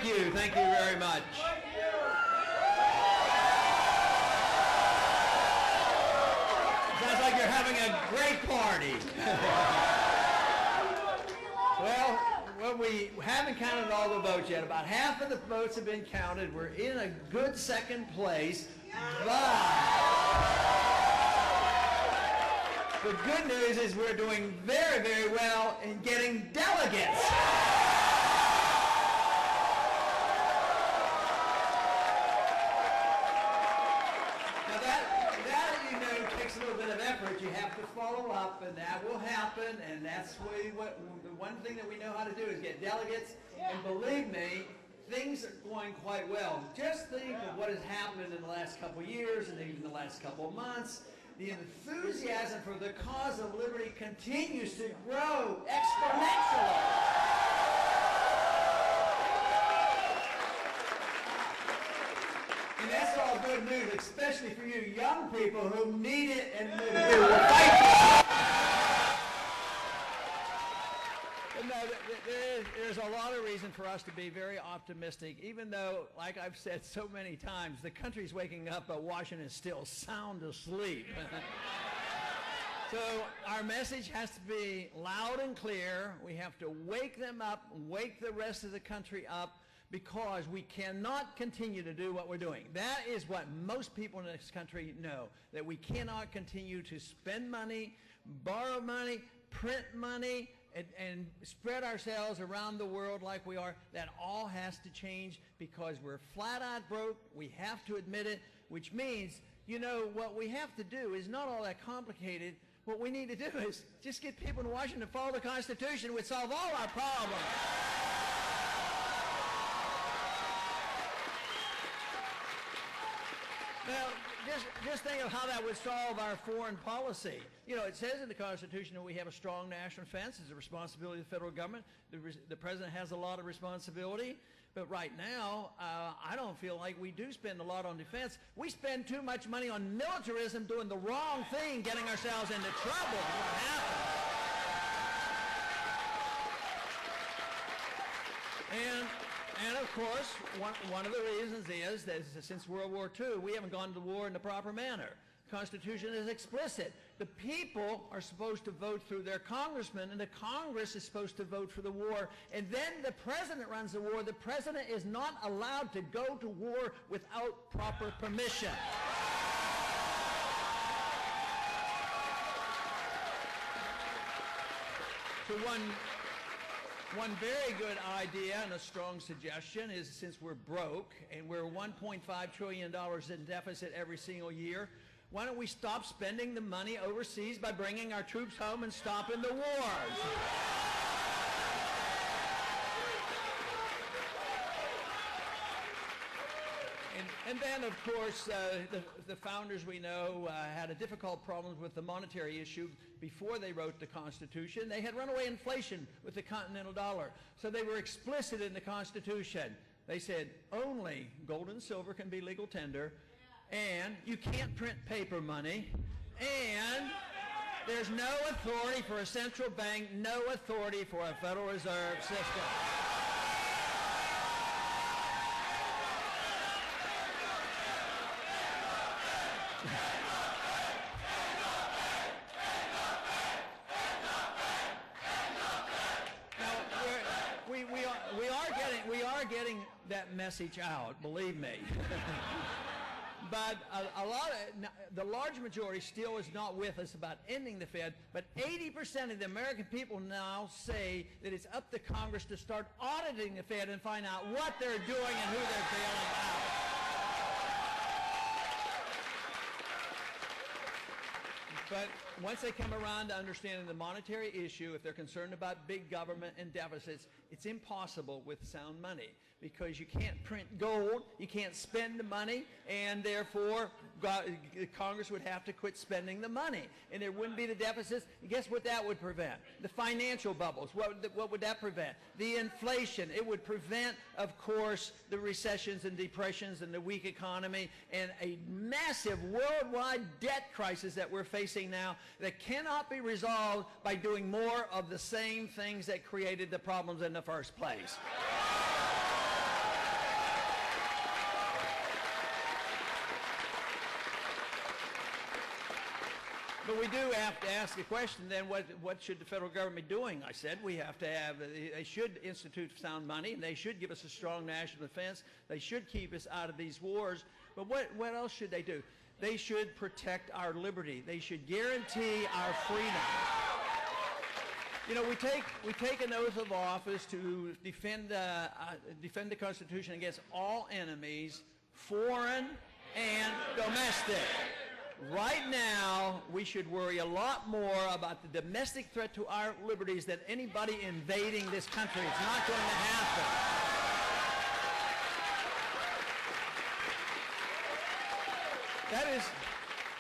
you. Thank you very much. Sounds like you're having a great party. Well, we haven't counted all the votes yet. About half of the votes have been counted. We're in a good second place, but the good news is we're doing very, very well in getting delegates. Now that you know takes a little bit of effort. You have to follow up, and that will happen. And that's the one thing that we know how to do is get delegates. And believe me, things are going quite well. Just think of what has happened in the last couple of years and even the last couple of months. The enthusiasm for the cause of liberty continues to grow exponentially. And that's all good news, especially for you young people who need it and will fight. There's a lot of reason for us to be very optimistic, even though, like I've said so many times, the country's waking up, but Washington is still sound asleep. So our message has to be loud and clear. We have to wake them up, wake the rest of the country up, because we cannot continue to do what we're doing. That is what most people in this country know, that we cannot continue to spend money, borrow money, print money, and spread ourselves around the world like we are. That all has to change because we're flat-out broke. We have to admit it, which means, you know, what we have to do is not all that complicated. What we need to do is just get people in Washington to follow the Constitution, which solve all our problems. Now, just think of how that would solve our foreign policy. You know, it says in the Constitution that we have a strong national defense. It's a responsibility of the federal government. The president has a lot of responsibility. But right now, I don't feel like we do spend a lot on defense. We spend too much money on militarism, doing the wrong thing, getting ourselves into trouble. What happens? And of course, one of the reasons is that since World War II, we haven't gone to war in the proper manner. The Constitution is explicit. The people are supposed to vote through their congressmen, and the Congress is supposed to vote for the war. And then the president runs the war. The president is not allowed to go to war without proper permission. So one very good idea and a strong suggestion is, since we're broke and we're $1.5 trillion in deficit every single year, why don't we stop spending the money overseas by bringing our troops home and stopping the wars? And then, of course, the founders we know had a difficult problem with the monetary issue before they wrote the Constitution. They had runaway inflation with the continental dollar. So they were explicit in the Constitution. They said only gold and silver can be legal tender, and you can't print paper money, and there's no authority for a central bank, no authority for a Federal Reserve system. That message out, believe me. But the large majority still is not with us about ending the Fed, but 80% of the American people now say that it's up to Congress to start auditing the Fed and find out what they're doing and who they're bailing out. But once they come around to understanding the monetary issue, if they're concerned about big government and deficits, it's impossible with sound money, because you can't print gold, you can't spend the money, and therefore Congress would have to quit spending the money, and there wouldn't be the deficits. And guess what that would prevent? The financial bubbles. What would that prevent? The inflation. It would prevent, of course, the recessions and depressions and the weak economy and a massive worldwide debt crisis that we're facing now that cannot be resolved by doing more of the same things that created the problems in the first place. But we do have to ask the question then, what should the federal government be doing? I said we have to have, they should institute sound money, and they should give us a strong national defense. They should keep us out of these wars. But what else should they do? They should protect our liberty. They should guarantee our freedom. You know, we take an oath of office to defend the Constitution against all enemies, foreign and domestic. Right now, we should worry a lot more about the domestic threat to our liberties than anybody invading this country. It's not going to happen.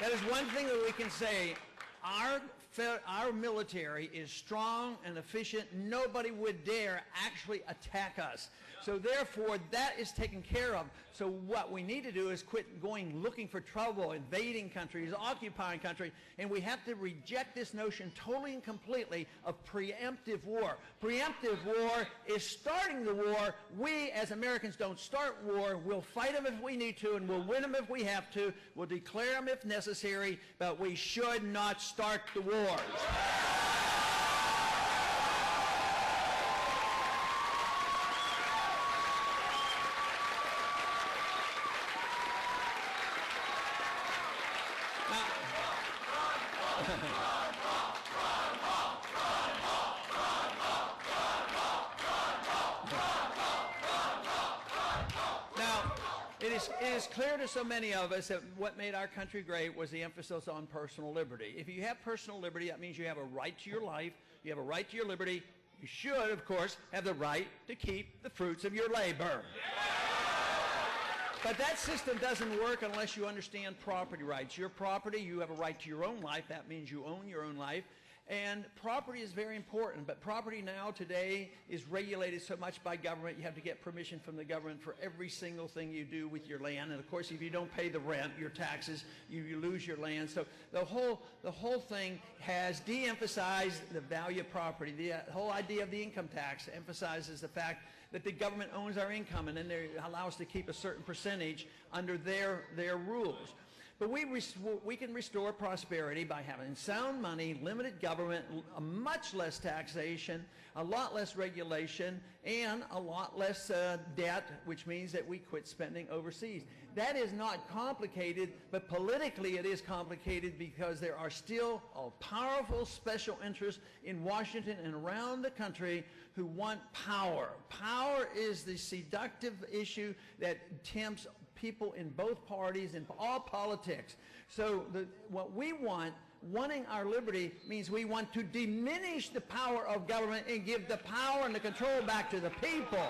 That is one thing that we can say. Our military is strong and efficient. Nobody would dare actually attack us. So therefore, that is taken care of. So what we need to do is quit going looking for trouble, invading countries, occupying countries, and we have to reject this notion totally and completely of preemptive war. Preemptive war is starting the war. We, as Americans, don't start war. We'll fight them if we need to, and we'll win them if we have to. We'll declare them if necessary, but we should not start the wars. It is clear to so many of us that what made our country great was the emphasis on personal liberty. If you have personal liberty, that means you have a right to your life, you have a right to your liberty. You should, of course, have the right to keep the fruits of your labor. But that system doesn't work unless you understand property rights. Your property, you have a right to your own life. That means you own your own life. And property is very important, but property now today is regulated so much by government. You have to get permission from the government for every single thing you do with your land. And of course, if you don't pay the rent, your taxes, you lose your land. So the whole thing has de-emphasized the value of property. The whole idea of the income tax emphasizes the fact that the government owns our income, and then they allow us to keep a certain percentage under their rules. But we can restore prosperity by having sound money, limited government, a much less taxation, a lot less regulation, and a lot less debt, which means that we quit spending overseas. That is not complicated, but politically it is complicated because there are still powerful special interests in Washington and around the country who want power. Power is the seductive issue that tempts people in both parties and all politics. So what we want, wanting our liberty, means we want to diminish the power of government and give the power and the control back to the people.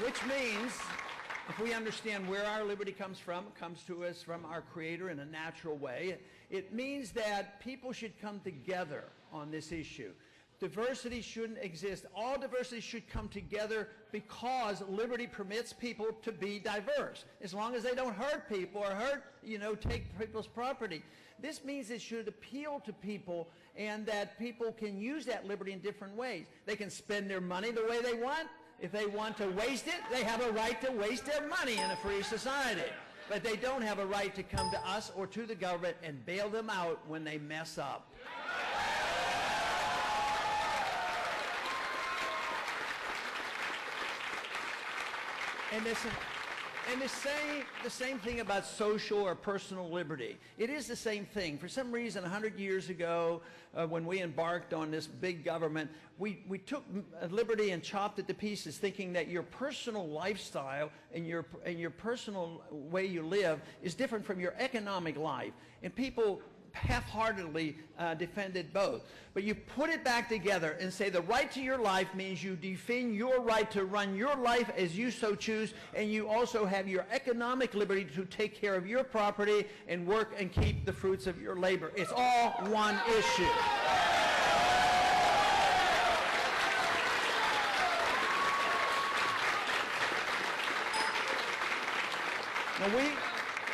Which means, if we understand where our liberty comes from, it comes to us from our Creator in a natural way. It means that people should come together on this issue. Diversity shouldn't exist. All diversity should come together because liberty permits people to be diverse, as long as they don't hurt people or take people's property. This means it should appeal to people, and that people can use that liberty in different ways. They can spend their money the way they want. If they want to waste it, they have a right to waste their money in a free society. But they don't have a right to come to us or to the government and bail them out when they mess up. And the same thing about social or personal liberty. It is the same thing. For some reason, 100 years ago, when we embarked on this big government, we took liberty and chopped it to pieces, thinking that your personal lifestyle and your personal way you live is different from your economic life. And people half-heartedly defended both. But you put it back together and say the right to your life means you defend your right to run your life as you so choose, and you also have your economic liberty to take care of your property and work and keep the fruits of your labor. It's all one issue. Now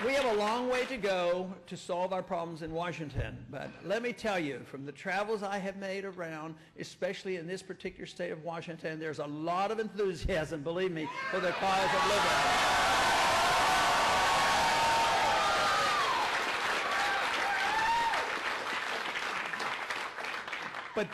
we have a long way to go to solve our problems in Washington. But let me tell you, from the travels I have made around, especially in this particular state of Washington, there's a lot of enthusiasm, believe me, for the cause of liberty. But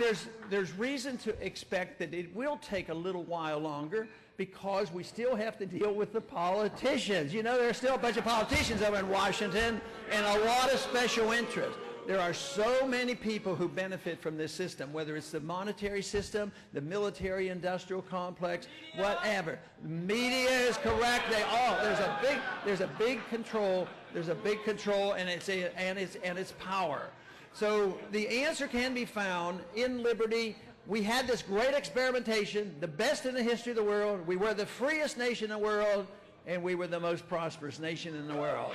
there's reason to expect that it will take a little while longer because we still have to deal with the politicians. You know, there's still a bunch of politicians over in Washington and a lot of special interests. There are so many people who benefit from this system, whether it's the monetary system, the military-industrial complex, whatever. The media is correct. There's a big control. There's a big control, and it's power. So the answer can be found in liberty. We had this great experimentation, the best in the history of the world. We were the freest nation in the world, and we were the most prosperous nation in the world.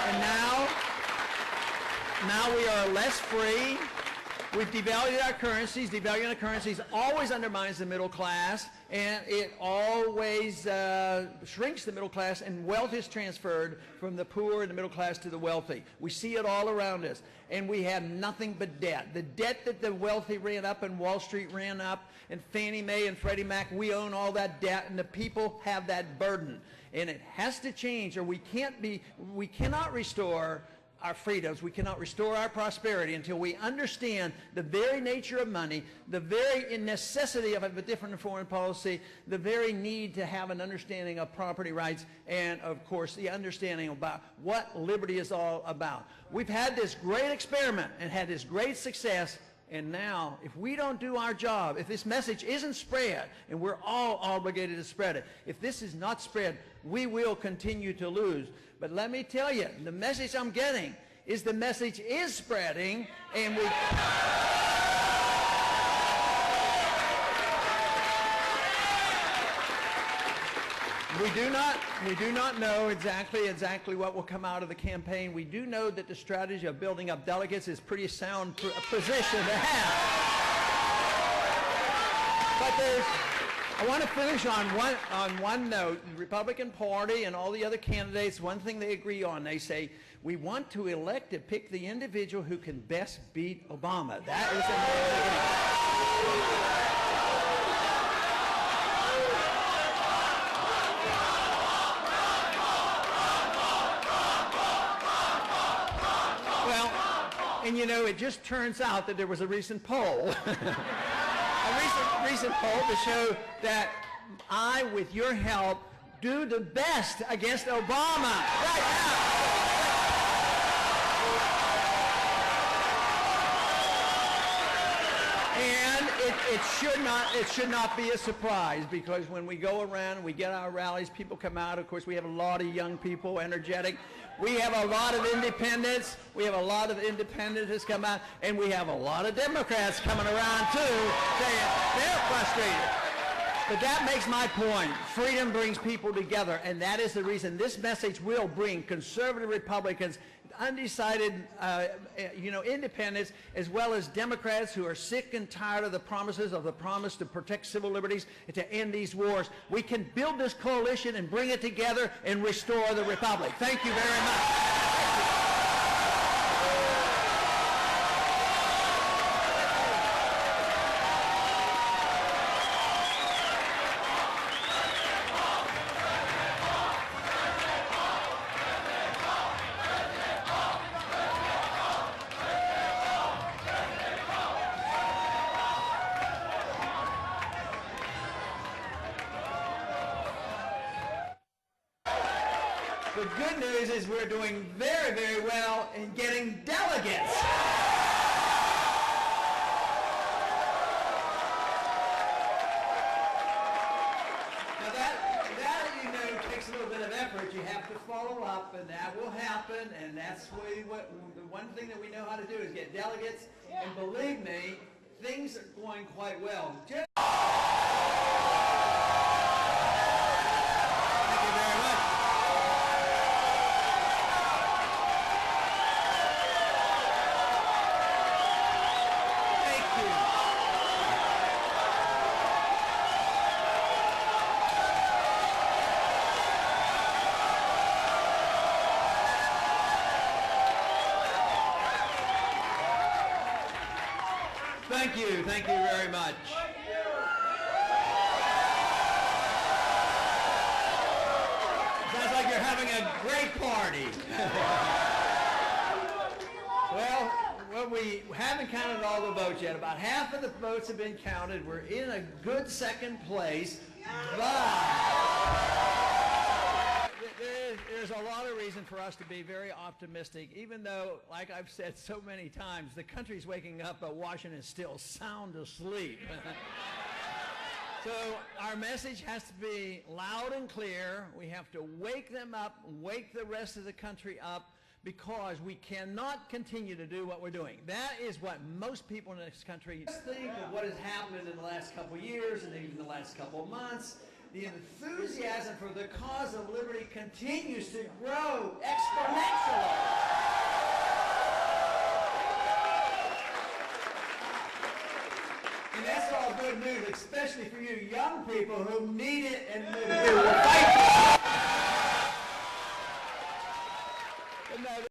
And now we are less free. We've devalued our currencies. Devaluing our currencies always undermines the middle class, and it always shrinks the middle class, and wealth is transferred from the poor and the middle class to the wealthy. We see it all around us, and we have nothing but debt. The debt that the wealthy ran up and Wall Street ran up, and Fannie Mae and Freddie Mac, we own all that debt, and the people have that burden. And it has to change, or we cannot restore our freedoms. We cannot restore our prosperity until we understand the very nature of money, the very necessity of a different foreign policy, the very need to have an understanding of property rights, and of course the understanding about what liberty is all about. We've had this great experiment and had this great success, and now if we don't do our job, if this message isn't spread, and we're all obligated to spread it, if this is not spread, we will continue to lose. But let me tell you, the message I'm getting is the message is spreading, and we do not know exactly what will come out of the campaign. We do know that the strategy of building up delegates is pretty sound position to have. But I want to finish on one note. The Republican Party and all the other candidates, one thing they agree on, they say, we want to elect and pick the individual who can best beat Obama. That is well, and you know, it just turns out that there was a recent poll. A recent poll to show that I, with your help, do the best against Obama right now. And it should not be a surprise, because when we go around, we get our rallies, people come out. Of course, we have a lot of young people, energetic. We have a lot of independents. We have a lot of independents come out, and we have a lot of Democrats coming around too, saying they're frustrated. But that makes my point. Freedom brings people together, and that is the reason this message will bring conservative Republicans, undecided independents, as well as Democrats who are sick and tired of the promise to protect civil liberties and to end these wars. We can build this coalition and bring it together and restore the republic. Thank you very much. The good news is we're doing very, very well in getting delegates. Now that you know takes a little bit of effort. You have to follow up, and that will happen. And that's what the one thing that we know how to do is get delegates. And believe me, things are going quite well. thank you. Thank you very much. Sounds like you're having a great party. Well, we haven't counted all the votes yet. About half of the votes have been counted. We're in a good second place, but there's a lot of reason for us to be very optimistic, even though, like I've said so many times, the country's waking up, but Washington is still sound asleep. So our message has to be loud and clear. We have to wake them up, wake the rest of the country up, because we cannot continue to do what we're doing. That is what most people in this country think of what has happened in the last couple of years and even the last couple of months. The enthusiasm for the cause of liberty continues to grow exponentially. And that's all good news, especially for you young people who need it and who will fight for it.